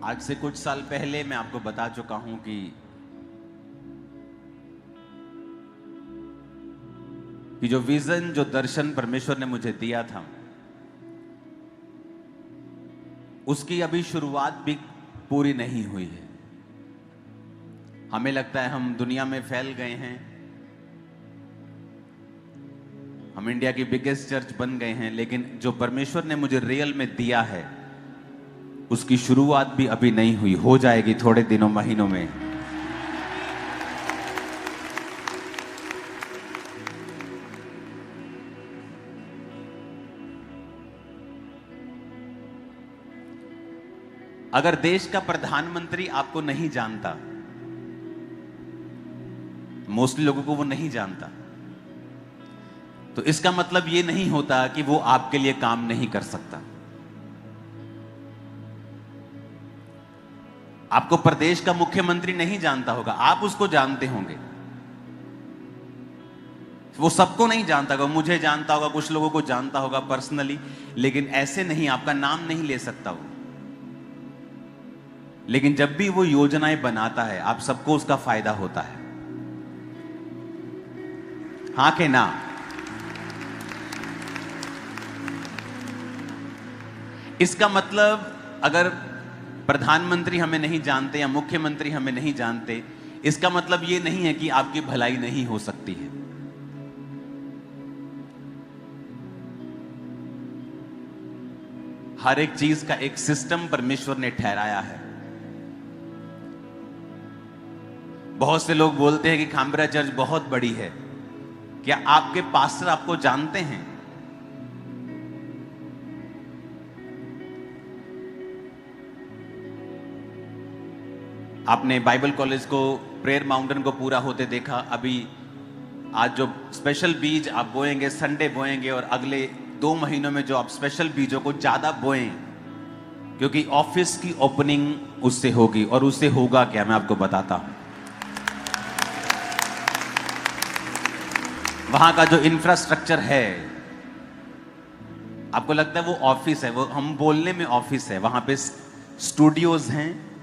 आज से कुछ साल पहले मैं आपको बता चुका हूं कि जो विजन, जो दर्शन परमेश्वर ने मुझे दिया था, उसकी अभी शुरुआत भी पूरी नहीं हुई है। हमें लगता है हम दुनिया में फैल गए हैं, हम इंडिया की बिगेस्ट चर्च बन गए हैं, लेकिन जो परमेश्वर ने मुझे रियल में दिया है उसकी शुरुआत भी अभी नहीं हुई। हो जाएगी थोड़े दिनों, महीनों में। अगर देश का प्रधानमंत्री आपको नहीं जानता, मोस्टली लोगों को वो नहीं जानता, तो इसका मतलब ये नहीं होता कि वो आपके लिए काम नहीं कर सकता। आपको प्रदेश का मुख्यमंत्री नहीं जानता होगा, आप उसको जानते होंगे। वो सबको नहीं जानता होगा, मुझे जानता होगा, कुछ लोगों को जानता होगा पर्सनली, लेकिन ऐसे नहीं, आपका नाम नहीं ले सकता वो। लेकिन जब भी वो योजनाएं बनाता है, आप सबको उसका फायदा होता है। हां के ना? इसका मतलब अगर प्रधानमंत्री हमें नहीं जानते या मुख्यमंत्री हमें नहीं जानते, इसका मतलब यह नहीं है कि आपकी भलाई नहीं हो सकती है। हर एक चीज का एक सिस्टम परमेश्वर ने ठहराया है। बहुत से लोग बोलते हैं कि खामरा चर्च बहुत बड़ी है। क्या आपके पास्टर आपको जानते हैं? आपने बाइबल कॉलेज को, प्रेयर माउंटेन को पूरा होते देखा। अभी आज जो स्पेशल बीज आप बोएंगे, संडे बोएंगे, और अगले 2 महीनों में जो आप स्पेशल बीजों को ज्यादा बोएं, क्योंकि ऑफिस की ओपनिंग उससे होगी। और उससे होगा क्या, मैं आपको बताता हूं। वहां का जो इंफ्रास्ट्रक्चर है, आपको लगता है वो ऑफिस है, वो हम बोलने में ऑफिस है। वहां पे स्टूडियोज हैं,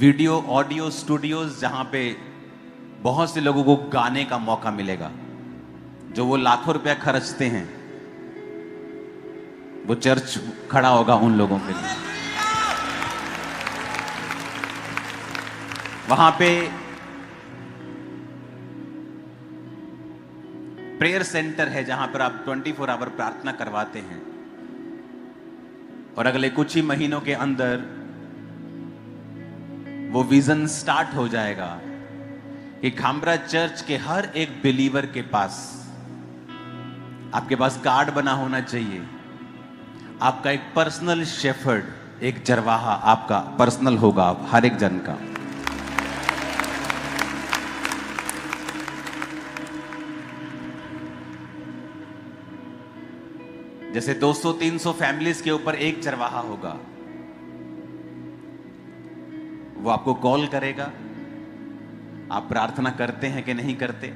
वीडियो ऑडियो स्टूडियोज, जहां पे बहुत से लोगों को गाने का मौका मिलेगा। जो वो लाखों रुपया खर्चते हैं, वो चर्च खड़ा होगा उन लोगों के लिए। वहां पे प्रेयर सेंटर है, जहां पर आप 24 आवर प्रार्थना करवाते हैं। और अगले कुछ ही महीनों के अंदर वो विजन स्टार्ट हो जाएगा कि खामरा चर्च के हर एक बिलीवर के पास, आपके पास कार्ड बना होना चाहिए। आपका एक पर्सनल शेफर्ड, एक चरवाहा आपका पर्सनल होगा, हर एक जन का। जैसे 200-300 फैमिलीज के ऊपर एक चरवाहा होगा। वो आपको कॉल करेगा, आप प्रार्थना करते हैं कि नहीं करते,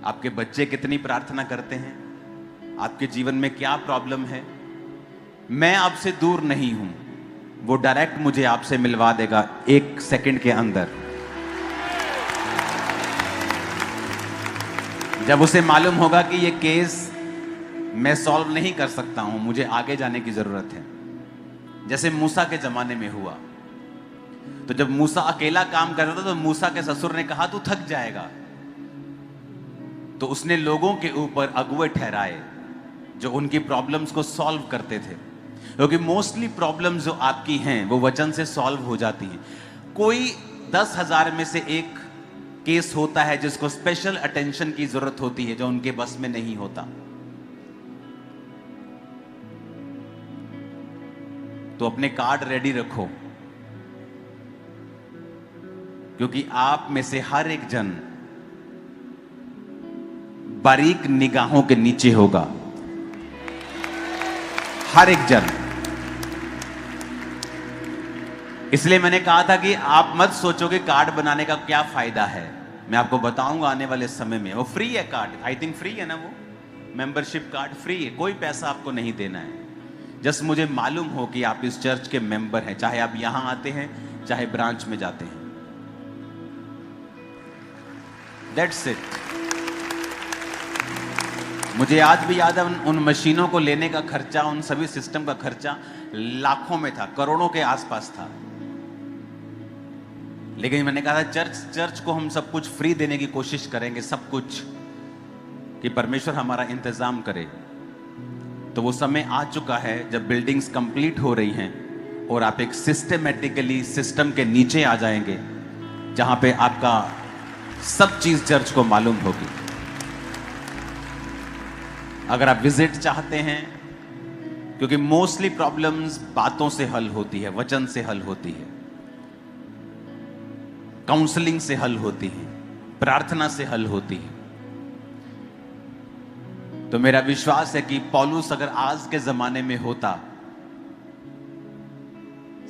आपके बच्चे कितनी प्रार्थना करते हैं, आपके जीवन में क्या प्रॉब्लम है। मैं आपसे दूर नहीं हूं, वो डायरेक्ट मुझे आपसे मिलवा देगा 1 सेकंड के अंदर। जब उसे मालूम होगा कि ये केस मैं सॉल्व नहीं कर सकता हूं, मुझे आगे जाने की जरूरत है। जैसे मूसा के जमाने में हुआ, तो जब मूसा अकेला काम कर रहा था, तो मूसा के ससुर ने कहा तू थक जाएगा, तो उसने लोगों के ऊपर अगुवे ठहराए जो उनकी प्रॉब्लम्स को सॉल्व करते थे। क्योंकि मोस्टली प्रॉब्लम्स जो आपकी हैं वो वचन से सॉल्व हो जाती हैं। कोई 10,000 में से एक केस होता है जिसको स्पेशल अटेंशन की जरूरत होती है, जो उनके बस में नहीं होता। तो अपने कार्ड रेडी रखो, क्योंकि आप में से हर एक जन बारीक निगाहों के नीचे होगा। हर एक जन। इसलिए मैंने कहा था कि आप मत सोचो कि कार्ड बनाने का क्या फायदा है। मैं आपको बताऊंगा आने वाले समय में। वो फ्री है कार्ड, आई थिंक फ्री है ना, वो मेंबरशिप कार्ड फ्री है, कोई पैसा आपको नहीं देना है। जस्ट मुझे मालूम हो कि आप इस चर्च के मेंबर हैं, चाहे आप यहां आते हैं चाहे ब्रांच में जाते हैं। That's it. मुझे आज भी याद है उन मशीनों को लेने का खर्चा, उन सभी सिस्टम का खर्चा लाखों में था, करोड़ों के आसपास था। लेकिन मैंने कहा था चर्च को हम सब कुछ फ्री देने की कोशिश करेंगे, सब कुछ, कि परमेश्वर हमारा इंतजाम करे। तो वो समय आ चुका है जब बिल्डिंग्स कंप्लीट हो रही हैं और आप एक सिस्टमेटिकली सिस्टम के नीचे आ जाएंगे, जहां पे आपका सब चीज चर्च को मालूम होगी। अगर आप विजिट चाहते हैं, क्योंकि मोस्टली प्रॉब्लम्स बातों से हल होती है, वचन से हल होती है, काउंसलिंग से हल होती है, प्रार्थना से हल होती है। तो मेरा विश्वास है कि पौलुस अगर आज के जमाने में होता,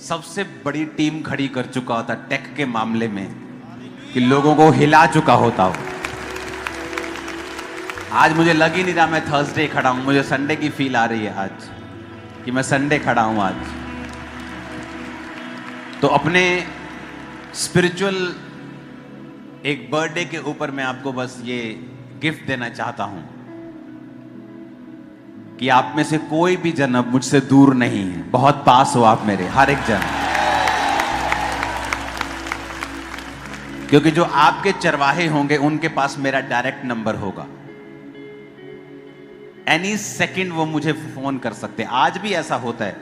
सबसे बड़ी टीम खड़ी कर चुका होता टेक के मामले में, कि लोगों को हिला चुका होता हो। आज मुझे लग ही नहीं रहा मैं थर्सडे खड़ा हूं, मुझे संडे की फील आ रही है आज कि मैं संडे खड़ा हूं आज। तो अपने स्पिरिचुअल एक बर्थडे के ऊपर मैं आपको बस ये गिफ्ट देना चाहता हूं कि आप में से कोई भी जन अब मुझसे दूर नहीं है, बहुत पास हो आप मेरे, हर एक जन। क्योंकि जो आपके चरवाहे होंगे उनके पास मेरा डायरेक्ट नंबर होगा। एनी सेकंड वो मुझे फोन कर सकते हैं। आज भी ऐसा होता है,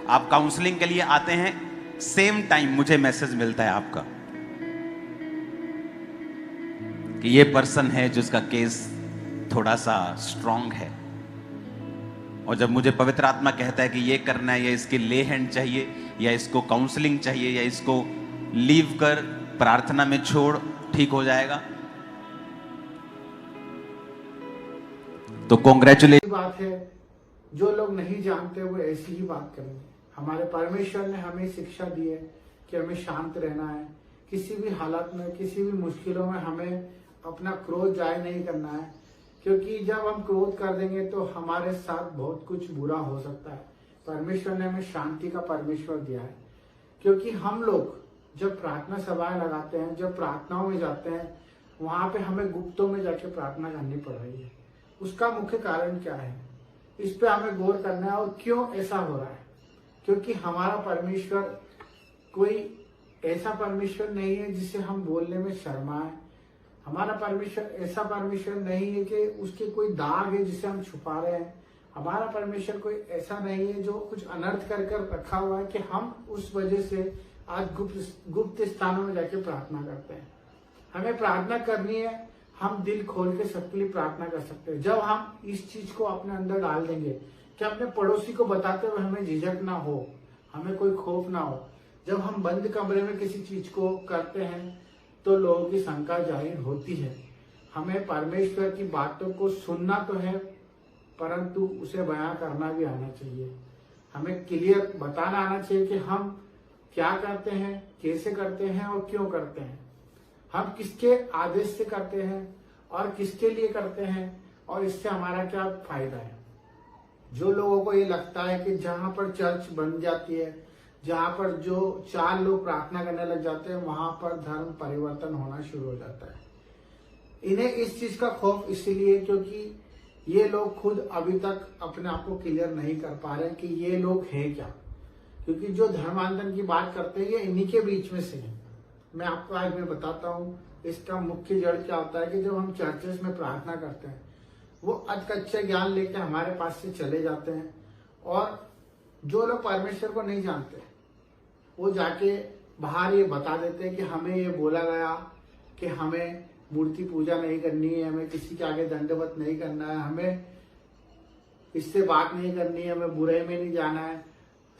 आप काउंसलिंग के लिए आते हैं, सेम टाइम मुझे मैसेज मिलता है आपका कि ये पर्सन है जिसका केस थोड़ा सा स्ट्रांग है। और जब मुझे पवित्र आत्मा कहता है कि ये करना है, या इसके ले हैंड चाहिए, या इसको काउंसलिंग चाहिए, या इसको लीव कर प्रार्थना में छोड़, ठीक हो जाएगा, तो कॉन्ग्रेचुलेशन। बात है, जो लोग नहीं जानते वो ऐसी ही बात करेंगे। हमारे परमेश्वर ने हमें शिक्षा दी है कि हमें शांत रहना है, किसी भी हालत में, किसी भी मुश्किलों में हमें अपना क्रोध जाहिर नहीं करना है, क्योंकि जब हम क्रोध कर देंगे तो हमारे साथ बहुत कुछ बुरा हो सकता है। परमेश्वर ने हमें शांति का परमेश्वर दिया है, क्योंकि हम लोग जब प्रार्थना सभाएं लगाते हैं, जब प्रार्थनाओं में जाते हैं, वहां पे हमें गुप्तों में जाके प्रार्थना करनी पड़ रही है। उसका मुख्य कारण क्या है, इस पे हमें गौर करना है। और क्यों ऐसा हो रहा है? क्योंकि हमारा परमेश्वर कोई ऐसा परमेश्वर नहीं है जिसे हम बोलने में शर्माएं। हमारा परमेश्वर ऐसा परमेश्वर नहीं है कि उसके कोई दाग है जिसे हम छुपा रहे हैं। हमारा परमेश्वर कोई ऐसा नहीं है जो कुछ अनर्थ कर रखा हुआ है कि हम उस वजह से आज गुप्त स्थानों में जाके प्रार्थना करते हैं। हमें प्रार्थना करनी है, हम दिल खोल के सबके लिए प्रार्थना कर सकते हैं। जब हम इस चीज को अपने अंदर डाल देंगे कि अपने पड़ोसी को बताते हुए हमें झिझक ना हो, हमें कोई खौफ ना हो। जब हम बंद कमरे में किसी चीज को करते हैं तो लोगों की शंका जाहिर होती है। हमें परमेश्वर की बातों को सुनना तो है, परंतु उसे बयां करना भी आना चाहिए। हमें क्लियर बताना आना चाहिए कि हम क्या करते हैं, कैसे करते हैं और क्यों करते हैं। हम किसके आदेश से करते हैं और किसके लिए करते हैं, और इससे हमारा क्या फायदा है। जो लोगों को ये लगता है कि जहां पर चर्च बन जाती है, जहां पर जो 4 लोग प्रार्थना करने लग जाते हैं, वहां पर धर्म परिवर्तन होना शुरू हो जाता है। इन्हें इस चीज का खौफ इसलिए क्योंकि ये लोग खुद अभी तक अपने आप को क्लियर नहीं कर पा रहे कि ये लोग हैं क्या। क्योंकि जो धर्मांतरण की बात करते हैं ये इन्हीं के बीच में से है। मैं आपको आज मैं बताता हूँ इसका मुख्य जड़ क्या होता है कि जब हम चर्चेस में प्रार्थना करते हैं, वो अधकच्चे ज्ञान लेके हमारे पास से चले जाते हैं, और जो लोग परमेश्वर को नहीं जानते वो जाके बाहर ये बता देते हैं कि हमें ये बोला गया कि हमें मूर्ति पूजा नहीं करनी है, हमें किसी के आगे दंडवत नहीं करना है, हमें इससे बात नहीं करनी है, हमें बुराई में नहीं जाना है।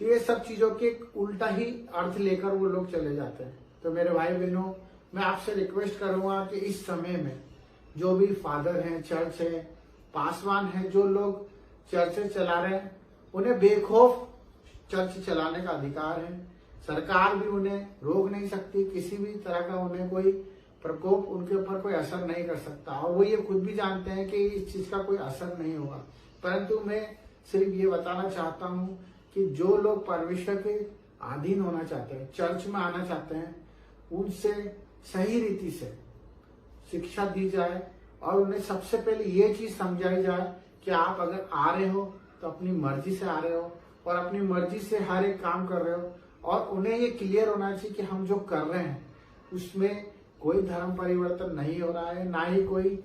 तो ये सब चीजों के उल्टा ही अर्थ लेकर वो लोग चले जाते हैं। तो मेरे भाई बहनों, मैं आपसे रिक्वेस्ट करूंगा कि इस समय में जो भी फादर हैं, चर्च है, पासवान हैं, जो लोग चर्चें चला रहे हैं, उन्हें बेखौफ चर्च चलाने का अधिकार है। सरकार भी उन्हें रोक नहीं सकती, किसी भी तरह का उन्हें कोई प्रकोप उनके ऊपर कोई असर नहीं कर सकता, और वो ये खुद भी जानते हैं कि इस चीज का कोई असर नहीं होगा। परंतु मैं सिर्फ ये बताना चाहता हूँ कि जो लोग परमेश्वर के अधीन होना चाहते हैं, चर्च में आना चाहते हैं, उनसे सही रीति से शिक्षा दी जाए और उन्हें सबसे पहले ये चीज समझाई जाए कि आप अगर आ रहे हो तो अपनी मर्जी से आ रहे हो और अपनी मर्जी से हर एक काम कर रहे हो, और उन्हें ये क्लियर होना चाहिए कि हम जो कर रहे हैं उसमें कोई धर्म परिवर्तन नहीं हो रहा है, ना ही कोई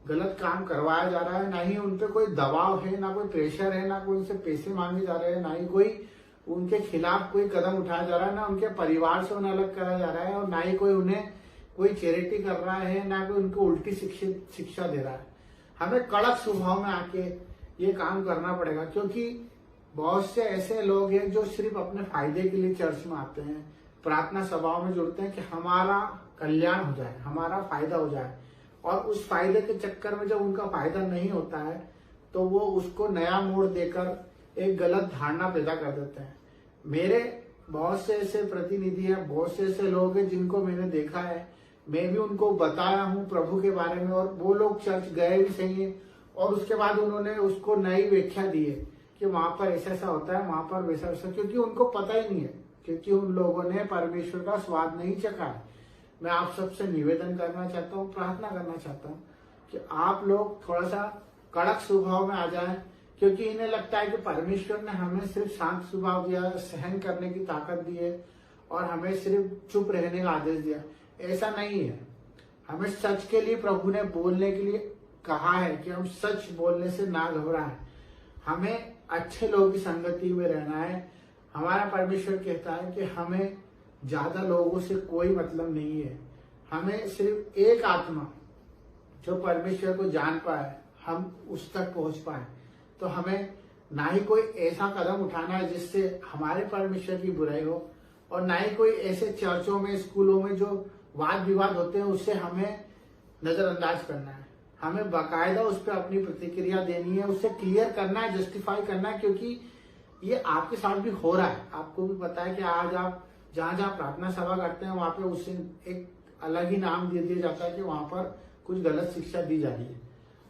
गलत काम करवाया जा रहा है, ना ही उन पे कोई दबाव है, ना कोई प्रेशर है, ना कोई उनसे पैसे मांगे जा रहे हैं, ना ही कोई उनके खिलाफ कोई कदम उठाया जा रहा है, ना उनके परिवार से उन्हें अलग करा जा रहा है, और ना ही कोई उन्हें कोई चैरिटी कर रहा है, ना कोई उनको उल्टी शिक्षा दे रहा है। हमें कड़क स्वभाव में आके ये काम करना पड़ेगा, क्योंकि बहुत से ऐसे लोग हैं जो सिर्फ अपने फायदे के लिए चर्च में आते हैं, प्रार्थना सभाओं में जुड़ते हैं कि हमारा कल्याण हो जाए, हमारा फायदा हो जाए, और उस फायदे के चक्कर में जब उनका फायदा नहीं होता है तो वो उसको नया मोड़ देकर एक गलत धारणा पैदा कर देते हैं। मेरे बहुत से ऐसे प्रतिनिधि हैं, बहुत से ऐसे लोग हैं जिनको मैंने देखा है, मैं भी उनको बताया हूँ प्रभु के बारे में, और वो लोग चर्च गए भी सही है और उसके बाद उन्होंने उसको नई व्याख्या दी है कि वहां पर ऐसा ऐसा होता है, वहां पर वैसा वैसा, क्योंकि उनको पता ही नहीं है, क्योंकि उन लोगों ने परमेश्वर का स्वाद नहीं चखा है। मैं आप सबसे निवेदन करना चाहता हूँ, प्रार्थना करना चाहता हूँ कि आप लोग थोड़ा सा कड़क स्वभाव में आ जाएं, क्योंकि इन्हें लगता है कि परमेश्वर ने हमें सिर्फ शांत स्वभाव दिया, सहन करने की ताकत दी है और हमें सिर्फ चुप रहने का आदेश दिया। ऐसा नहीं है। हमें सच के लिए प्रभु ने बोलने के लिए कहा है कि हम सच बोलने से ना घबराएं। हमें अच्छे लोगों की संगति में रहना है। हमारा परमेश्वर कहता है कि हमें ज्यादा लोगों से कोई मतलब नहीं है, हमें सिर्फ एक आत्मा जो परमेश्वर को जान पाए, हम उस तक पहुंच पाए। तो हमें ना ही कोई ऐसा कदम उठाना है जिससे हमारे परमेश्वर की बुराई हो, और ना ही कोई ऐसे चर्चों में, स्कूलों में जो वाद विवाद होते हैं उससे हमें नजरअंदाज करना है। हमें बाकायदा उस पर अपनी प्रतिक्रिया देनी है, उससे क्लियर करना है, जस्टिफाई करना है, क्योंकि ये आपके साथ भी हो रहा है। आपको भी पता है कि आज आप जहाँ जहाँ प्रार्थना सभा करते हैं वहां पे उससे एक अलग ही नाम दे दिया जाता है कि वहां पर कुछ गलत शिक्षा दी जा रही है।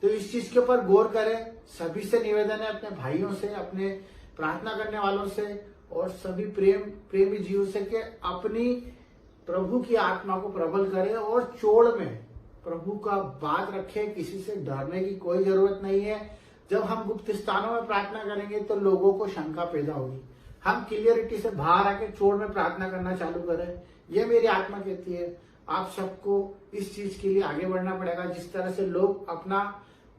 तो इस चीज के ऊपर गौर करें। सभी से निवेदन है, अपने भाइयों से, अपने प्रार्थना करने वालों से और सभी प्रेमी जीवों से कि अपनी प्रभु की आत्मा को प्रबल करें और चोड़ में प्रभु का बात रखें। किसी से डरने की कोई जरूरत नहीं है। जब हम गुप्त स्थानों में प्रार्थना करेंगे तो लोगों को शंका पैदा होगी। हम क्लियरिटी से बाहर आके चोड़ में प्रार्थना करना चालू करें। ये मेरी आत्मा कहती है। आप सबको इस चीज के लिए आगे बढ़ना पड़ेगा। जिस तरह से लोग अपना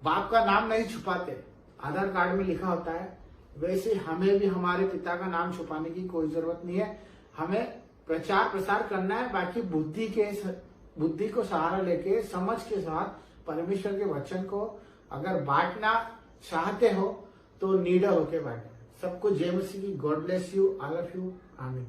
बाप का नाम नहीं छुपाते, आधार कार्ड में लिखा होता है, वैसे हमें भी हमारे पिता का नाम छुपाने की कोई जरूरत नहीं है। हमें प्रचार प्रसार करना है। बाकी बुद्धि को सहारा लेके, समझ के साथ परमेश्वर के वचन को अगर बांटना चाहते हो तो निडर होके बांटे। सबको जय मसीह की। God bless you, I love you, आमीन।